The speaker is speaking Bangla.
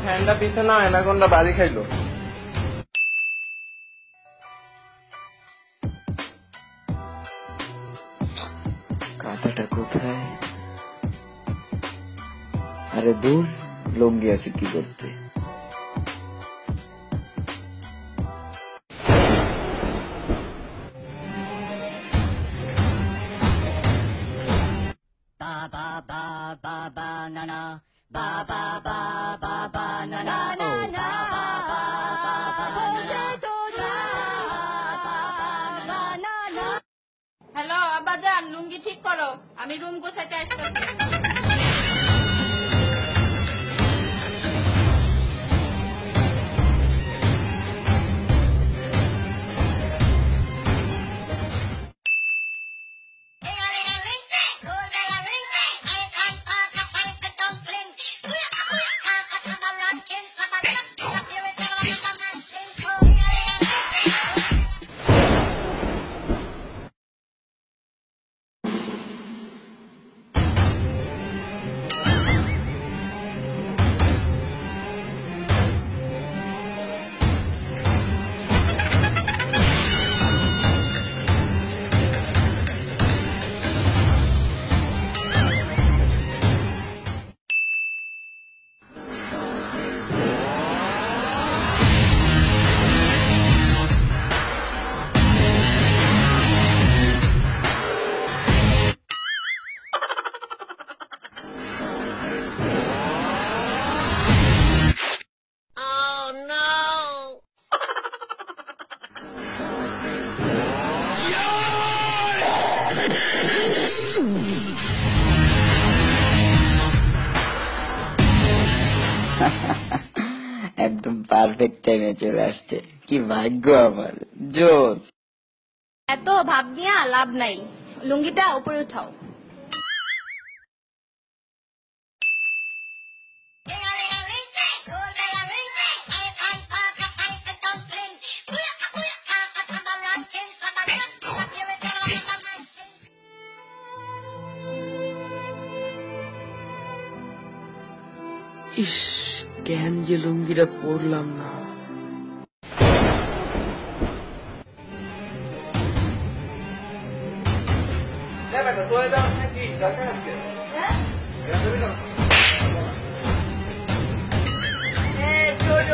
ফ্যানটা পিছে না এনাকোন্ডা বাড়ি খাইলো। কাঁথাটা কোথায়? আরে দূর, লুঙ্গি আছে কি করতে? হ্যালো আব্বাজান, লুঙ্গি ঠিক করো, আমি রুম গোছাইতে আসতেছি। একদম পারফেক্ট টাইমে চলে আসছে, কি ভাগ্য আমার, জোস। এত ভাব নিয়ে লাভ নাই, লুঙ্গিটা উপরে উঠাও। ইস, কেন যে লুঙ্গিটা পরলাম না। ছোট